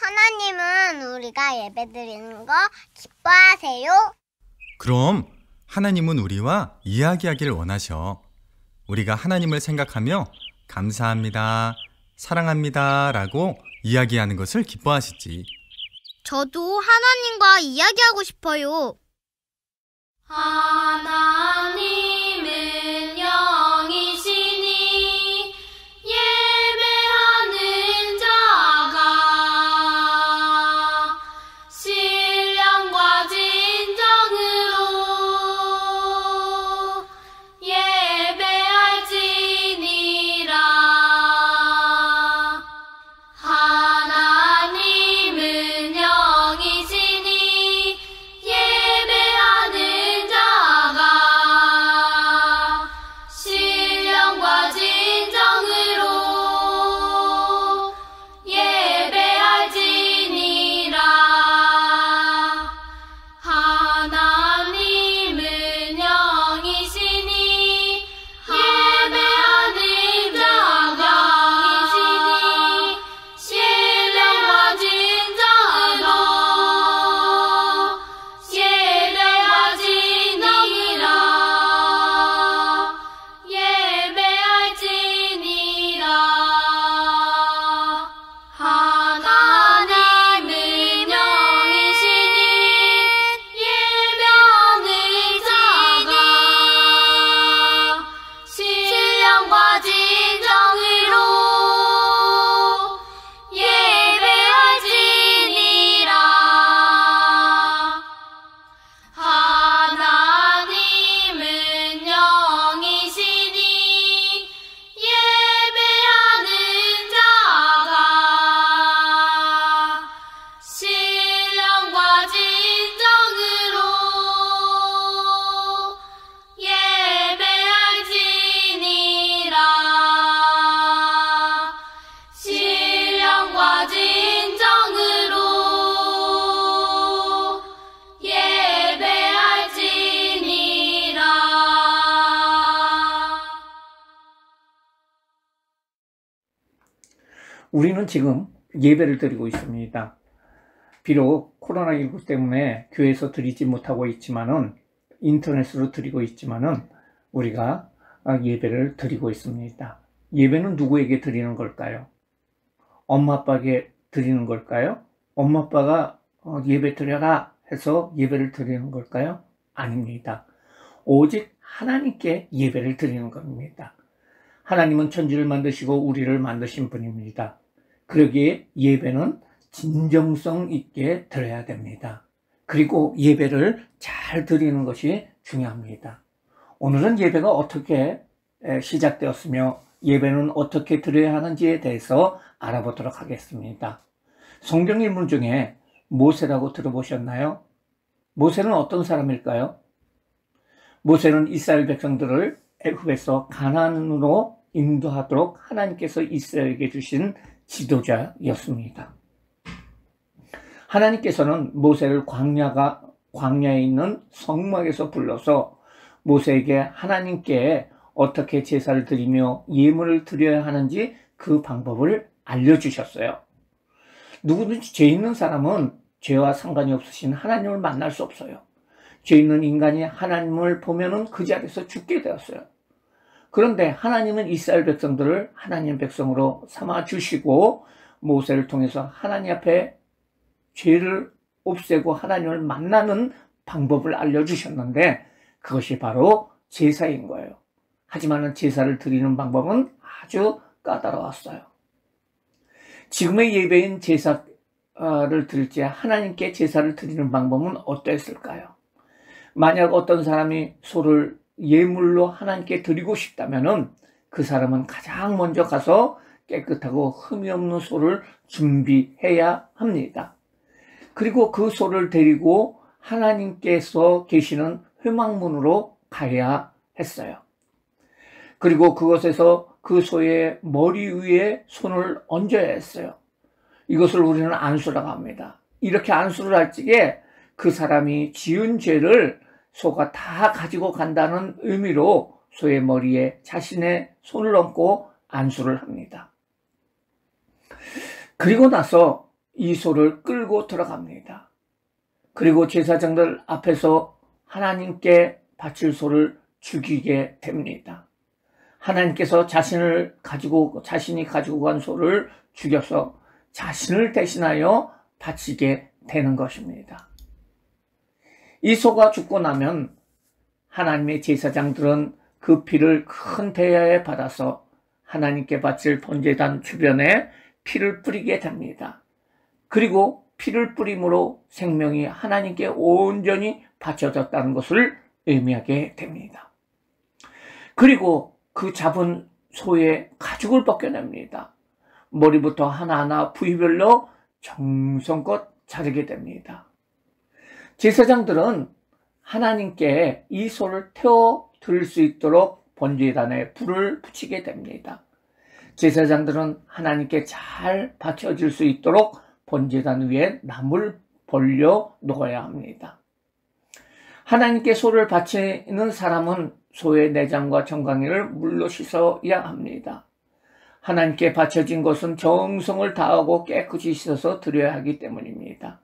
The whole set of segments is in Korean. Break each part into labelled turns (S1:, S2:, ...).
S1: 하나님은 우리가 예배드리는 거 기뻐하세요?
S2: 그럼 하나님은 우리와 이야기하기를 원하셔. 우리가 하나님을 생각하며 감사합니다, 사랑합니다 라고 이야기하는 것을 기뻐하시지.
S3: 저도 하나님과 이야기하고 싶어요.
S4: 하나님은 영이시니 예배하는 자가 신령과 진정으로 예배할지니라. 하나님은 영이시니 예배하는 자가 신령과 진정으로 예배할지니라. 하나님은 영이시니 예배하는 자가 신령과 진정으로 예배할지니라. 예배할지니라. 하나님은 영이시니 예배하는 자가 신령과 진정으로 예배할지니라. 하나님은 영이시니 예배하는 자가 신령과 진정으로 예배할지니라. 신령과 진정으로 예배할지니라.
S5: 우리는 지금 예배를 드리고 있습니다. 비록 코로나19 때문에 교회에서 드리지 못하고 있지만은, 인터넷으로 드리고 있지만은, 우리가 예배를 드리고 있습니다. 예배는 누구에게 드리는 걸까요? 엄마 아빠에게 드리는 걸까요? 엄마 아빠가 예배 드려라 해서 예배를 드리는 걸까요? 아닙니다. 오직 하나님께 예배를 드리는 겁니다. 하나님은 천지를 만드시고 우리를 만드신 분입니다. 그러기에 예배는 진정성 있게 드려야 됩니다. 그리고 예배를 잘 드리는 것이 중요합니다. 오늘은 예배가 어떻게 시작되었으며 예배는 어떻게 드려야 하는지에 대해서 알아보도록 하겠습니다. 성경 인물 중에 모세라고 들어보셨나요? 모세는 어떤 사람일까요? 모세는 이스라엘 백성들을 애굽에서 가나안으로 인도하도록 하나님께서 이스라엘에게 주신 지도자였습니다. 하나님께서는 모세를 광야에 있는 성막에서 불러서 모세에게 하나님께 어떻게 제사를 드리며 예물을 드려야 하는지 그 방법을 알려주셨어요. 누구든지 죄 있는 사람은 죄와 상관이 없으신 하나님을 만날 수 없어요. 죄 있는 인간이 하나님을 보면은 그 자리에서 죽게 되었어요. 그런데 하나님은 이스라엘 백성들을 하나님 백성으로 삼아 주시고 모세를 통해서 하나님 앞에 죄를 없애고 하나님을 만나는 방법을 알려주셨는데 그것이 바로 제사인 거예요. 하지만 제사를 드리는 방법은 아주 까다로웠어요. 지금의 예배인 제사를 드릴 때 하나님께 제사를 드리는 방법은 어땠을까요? 만약 어떤 사람이 소를 예물로 하나님께 드리고 싶다면은 그 사람은 가장 먼저 가서 깨끗하고 흠이 없는 소를 준비해야 합니다. 그리고 그 소를 데리고 하나님께서 계시는 회막문으로 가야 했어요. 그리고 그곳에서 그 소의 머리 위에 손을 얹어야 했어요. 이것을 우리는 안수라고 합니다. 이렇게 안수를 할 적에 그 사람이 지은 죄를 소가 다 가지고 간다는 의미로 소의 머리에 자신의 손을 얹고 안수를 합니다. 그리고 나서 이 소를 끌고 들어갑니다. 그리고 제사장들 앞에서 하나님께 바칠 소를 죽이게 됩니다. 하나님께서 자신이 가지고 간 소를 죽여서 자신을 대신하여 바치게 되는 것입니다. 이 소가 죽고 나면 하나님의 제사장들은 그 피를 큰 대야에 받아서 하나님께 바칠 번제단 주변에 피를 뿌리게 됩니다. 그리고 피를 뿌림으로 생명이 하나님께 온전히 바쳐졌다는 것을 의미하게 됩니다. 그리고 그 잡은 소의 가죽을 벗겨냅니다. 머리부터 하나하나 부위별로 정성껏 자르게 됩니다. 제사장들은 하나님께 이 소를 태워 드릴 수 있도록 번제단에 불을 붙이게 됩니다. 제사장들은 하나님께 잘 바쳐질 수 있도록 번제단 위에 나무를 벌려 놓아야 합니다. 하나님께 소를 바치는 사람은 소의 내장과 정강이를 물로 씻어야 합니다. 하나님께 바쳐진 것은 정성을 다하고 깨끗이 씻어서 드려야 하기 때문입니다.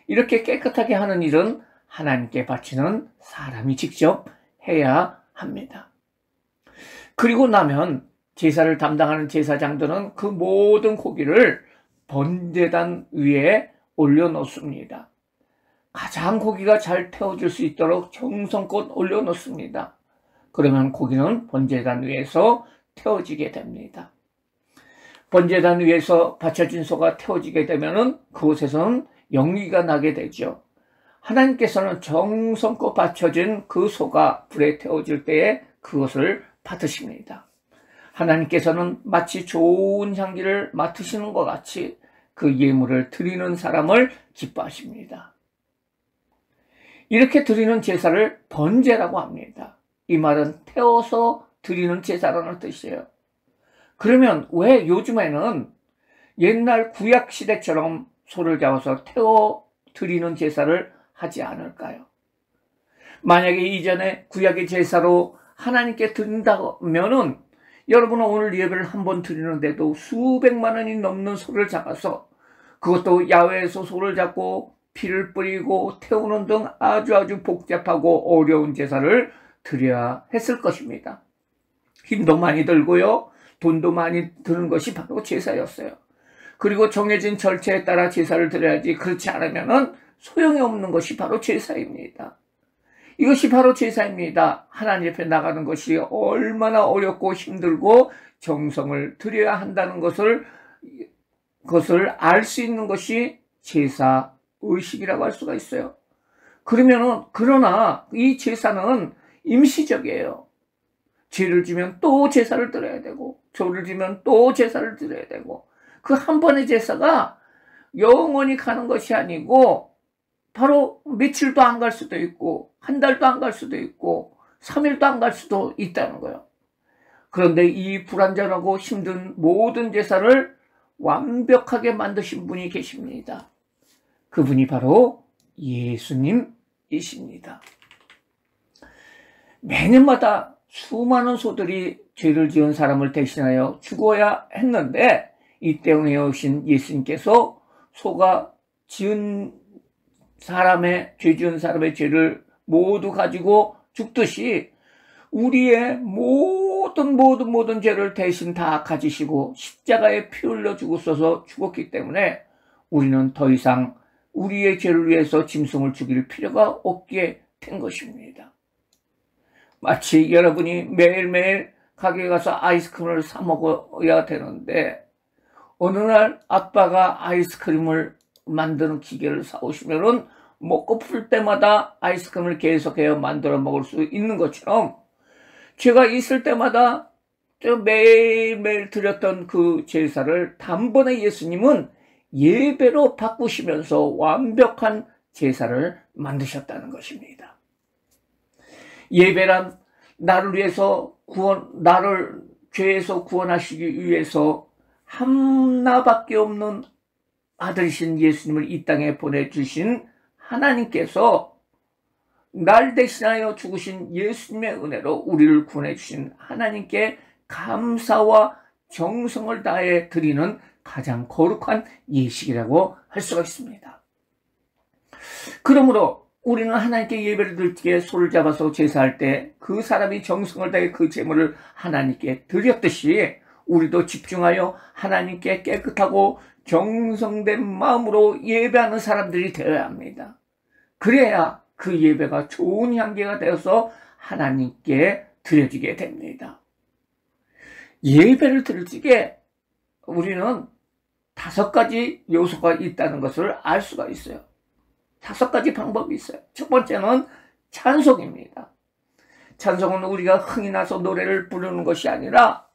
S5: 이렇게 깨끗하게 하는 일은 하나님께 바치는 사람이 직접 해야 합니다. 그리고 나면 제사를 담당하는 제사장들은 그 모든 고기를 번제단 위에 올려놓습니다. 가장 고기가 잘 태워질 수 있도록 정성껏 올려놓습니다. 그러면 고기는 번제단 위에서 태워지게 됩니다. 번제단 위에서 바쳐진 소가 태워지게 되면 그곳에서는 영리가 나게 되죠. 하나님께서는 정성껏 바쳐진 그 소가 불에 태워질 때에 그것을 받으십니다. 하나님께서는 마치 좋은 향기를 맡으시는 것 같이 그 예물을 드리는 사람을 기뻐하십니다. 이렇게 드리는 제사를 번제라고 합니다. 이 말은 태워서 드리는 제사라는 뜻이에요. 그러면 왜 요즘에는 옛날 구약 시대처럼 소를 잡아서 태워 드리는 제사를 하지 않을까요? 만약에 이전에 구약의 제사로 하나님께 드린다면은 여러분은 오늘 예배를 한번 드리는데도 수백만 원이 넘는 소를 잡아서 그것도 야외에서 소를 잡고 피를 뿌리고 태우는 등 아주 복잡하고 어려운 제사를 드려야 했을 것입니다. 힘도 많이 들고요. 돈도 많이 드는 것이 바로 제사였어요. 그리고 정해진 절차에 따라 제사를 드려야지 그렇지 않으면 소용이 없는 것이 바로 제사입니다. 이것이 바로 제사입니다. 하나님 앞에 나가는 것이 얼마나 어렵고 힘들고 정성을 들여야 한다는 것을 알 수 있는 것이 제사 의식이라고 할 수가 있어요. 그러나 이 제사는 임시적이에요. 죄를 지면 또 제사를 드려야 되고, 죄를 지면 또 제사를 드려야 되고, 그 한 번의 제사가 영원히 가는 것이 아니고, 바로 며칠도 안 갈 수도 있고, 한 달도 안 갈 수도 있고, 3일도 안 갈 수도 있다는 거예요. 그런데 이 불완전하고 힘든 모든 제사를 완벽하게 만드신 분이 계십니다. 그분이 바로 예수님이십니다. 매년마다 수많은 소들이 죄를 지은 사람을 대신하여 죽어야 했는데 이 때문에 오신 예수님께서 소가 지은 사람의 죄 지은 사람의 죄를 모두 가지고 죽듯이 우리의 모든 죄를 대신 다 가지시고 십자가에 피 흘려 죽었어서 죽었기 때문에 우리는 더 이상 우리의 죄를 위해서 짐승을 죽일 필요가 없게 된 것입니다. 마치 여러분이 매일매일 가게에 가서 아이스크림을 사 먹어야 되는데 어느 날 아빠가 아이스크림을 만드는 기계를 사오시면은 먹고 풀 때마다 아이스크림을 계속해서 만들어 먹을 수 있는 것처럼 죄가 있을 때마다 매일매일 드렸던 그 제사를 단번에 예수님은 예배로 바꾸시면서 완벽한 제사를 만드셨다는 것입니다. 예배란 나를 위해서 나를 죄에서 구원하시기 위해서 하나밖에 없는 아들이신 예수님을 이 땅에 보내주신 하나님께서 날 대신하여 죽으신 예수님의 은혜로 우리를 구원해 주신 하나님께 감사와 정성을 다해 드리는 가장 거룩한 예식이라고 할 수가 있습니다. 그러므로 우리는 하나님께 예배를 드릴 때 소를 잡아서 제사할 때 그 사람이 정성을 다해 그 제물을 하나님께 드렸듯이 우리도 집중하여 하나님께 깨끗하고 정성된 마음으로 예배하는 사람들이 되어야 합니다. 그래야 그 예배가 좋은 향기가 되어서 하나님께 드려지게 됩니다. 예배를 드릴 적에 우리는 5가지 요소가 있다는 것을 알 수가 있어요. 5가지 방법이 있어요. 첫 번째는 찬송입니다. 찬송은 우리가 흥이 나서 노래를 부르는 것이 아니라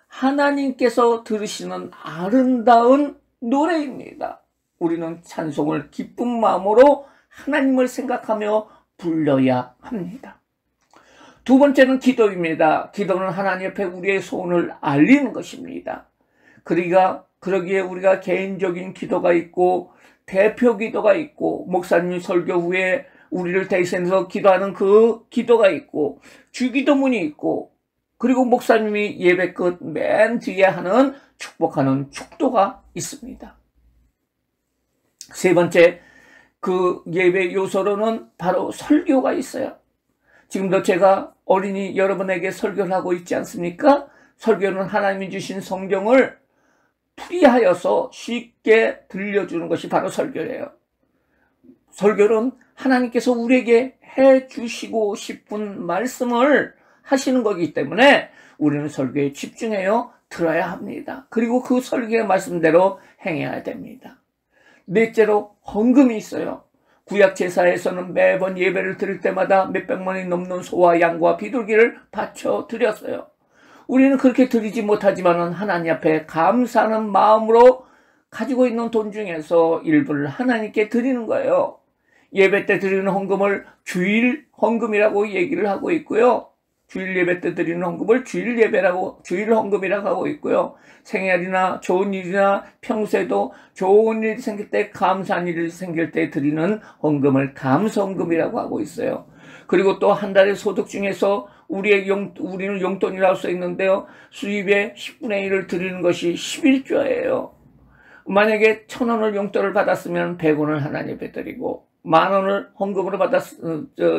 S5: 하나님께서 들으시는 아름다운 노래입니다. 우리는 찬송을 기쁜 마음으로 하나님을 생각하며 불러야 합니다. 두 번째는 기도입니다. 기도는 하나님 앞에 우리의 소원을 알리는 것입니다. 그러기에 우리가 개인적인 기도가 있고 대표 기도가 있고 목사님 설교 후에 우리를 대신해서 기도하는 그 기도가 있고 주기도문이 있고 그리고 목사님이 예배 끝 맨 뒤에 하는 축복하는 축도가 있습니다. 세 번째 그 예배 요소로는 바로 설교가 있어요. 지금도 제가 어린이 여러분에게 설교를 하고 있지 않습니까? 설교는 하나님이 주신 성경을 풀이하여서 쉽게 들려주는 것이 바로 설교예요. 설교는 하나님께서 우리에게 해주시고 싶은 말씀을 하시는 거기 때문에 우리는 설교에 집중해요 들어야 합니다. 그리고 그 설교의 말씀대로 행해야 됩니다. 넷째로 헌금이 있어요. 구약 제사에서는 매번 예배를 드릴 때마다 몇백만이 넘는 소와 양과 비둘기를 바쳐 드렸어요. 우리는 그렇게 드리지 못하지만 하나님 앞에 감사하는 마음으로 가지고 있는 돈 중에서 일부를 하나님께 드리는 거예요. 예배 때 드리는 헌금을 주일 헌금이라고 얘기를 하고 있고요. 주일 예배 때 드리는 헌금을 주일 헌금이라고 하고 있고요. 생일이나 좋은 일이나 평소에도 좋은 일이 생길 때 감사한 일이 생길 때 드리는 헌금을 감사헌금이라고 하고 있어요. 그리고 또 한 달의 소득 중에서 우리는 용돈이라고 써 있는데요. 수입의 10분의 1을 드리는 것이 11조예요. 만약에 1,000원을 용돈을 받았으면 100원을 하나님 앞에 드리고 10,000원을 헌금으로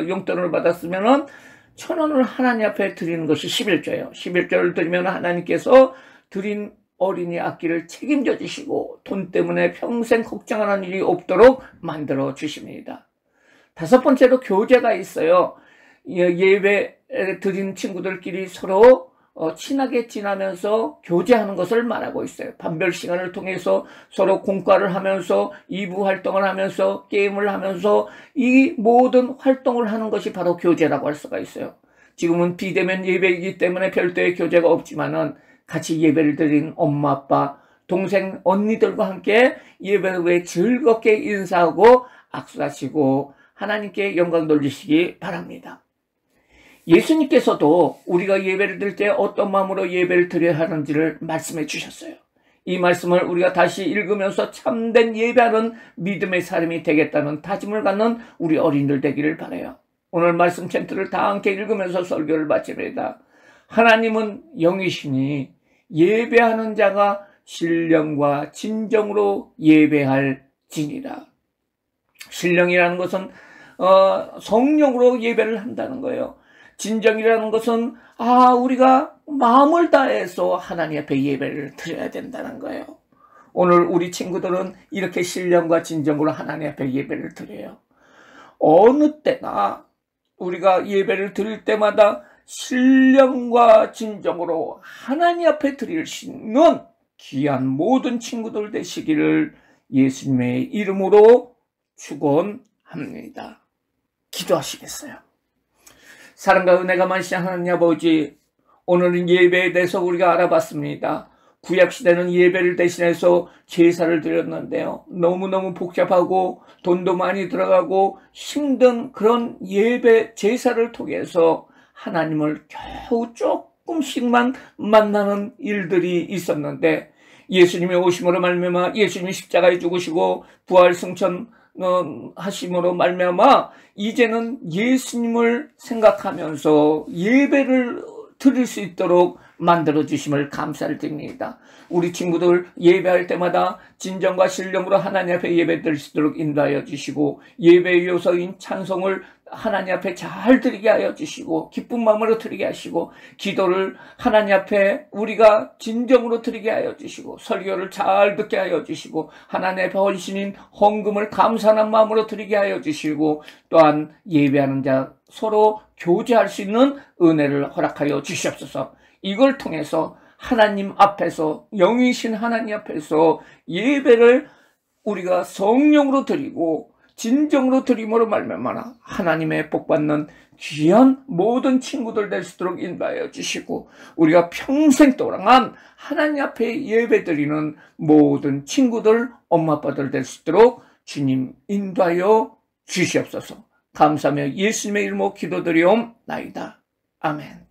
S5: 용돈을 받았으면 1,000원을 하나님 앞에 드리는 것이 11조예요. 11조를 드리면 하나님께서 드린 어린이 악기를 책임져 주시고 돈 때문에 평생 걱정하는 일이 없도록 만들어 주십니다. 5번째로 교제가 있어요. 예배 드린 친구들끼리 서로 친하게 지나면서 교제하는 것을 말하고 있어요. 반별 시간을 통해서 서로 공과를 하면서 이부 활동을 하면서 게임을 하면서 이 모든 활동을 하는 것이 바로 교제라고 할 수가 있어요. 지금은 비대면 예배이기 때문에 별도의 교제가 없지만은 같이 예배를 드린 엄마, 아빠, 동생, 언니들과 함께 예배 후에 즐겁게 인사하고 악수하시고 하나님께 영광 돌리시기 바랍니다. 예수님께서도 우리가 예배를 드릴 때 어떤 마음으로 예배를 드려야 하는지를 말씀해 주셨어요. 이 말씀을 우리가 다시 읽으면서 참된 예배하는 믿음의 사람이 되겠다는 다짐을 갖는 우리 어린이들 되기를 바라요. 오늘 말씀 챈트를 다 함께 읽으면서 설교를 마칩니다. 하나님은 영이시니 예배하는 자가 신령과 진정으로 예배할지니라. 신령이라는 것은 성령으로 예배를 한다는 거예요. 진정이라는 것은 우리가 마음을 다해서 하나님 앞에 예배를 드려야 된다는 거예요. 오늘 우리 친구들은 이렇게 신령과 진정으로 하나님 앞에 예배를 드려요. 어느 때나 우리가 예배를 드릴 때마다 신령과 진정으로 하나님 앞에 드릴 수 있는 귀한 모든 친구들 되시기를 예수님의 이름으로 축원합니다. 기도하시겠어요? 사랑과 은혜가 많으신 하나님 아버지, 오늘은 예배에 대해서 우리가 알아봤습니다. 구약시대는 예배를 대신해서 제사를 드렸는데요. 너무너무 복잡하고 돈도 많이 들어가고 힘든 그런 예배 제사를 통해서 하나님을 겨우 조금씩만 만나는 일들이 있었는데 예수님의 오심으로 말미암아 예수님이 십자가에 죽으시고 부활 승천 하심으로 말미암아 이제는 예수님을 생각하면서 예배를 드릴 수 있도록 만들어 주심을 감사를 드립니다. 우리 친구들 예배할 때마다 진정과 신령으로 하나님 앞에 예배드릴 수 있도록 인도하여 주시고, 예배의 요소인 찬송을 하나님 앞에 잘 드리게 하여 주시고, 기쁜 마음으로 드리게 하시고, 기도를 하나님 앞에 우리가 진정으로 드리게 하여 주시고, 설교를 잘 듣게 하여 주시고, 하나님 앞에 헌신인 헌금을 감사하는 마음으로 드리게 하여 주시고, 또한 예배하는 자 서로 교제할 수 있는 은혜를 허락하여 주시옵소서. 이걸 통해서 하나님 앞에서, 영이신 하나님 앞에서 예배를 우리가 성령으로 드리고 진정으로 드림으로 말미암아 하나님의 복받는 귀한 모든 친구들 될 수 있도록 인도하여 주시고, 우리가 평생 동안 하나님 앞에 예배드리는 모든 친구들, 엄마 아빠들 될 수 있도록 주님 인도하여 주시옵소서. 감사하며 예수님의 이름으로 기도드리옵나이다. 아멘.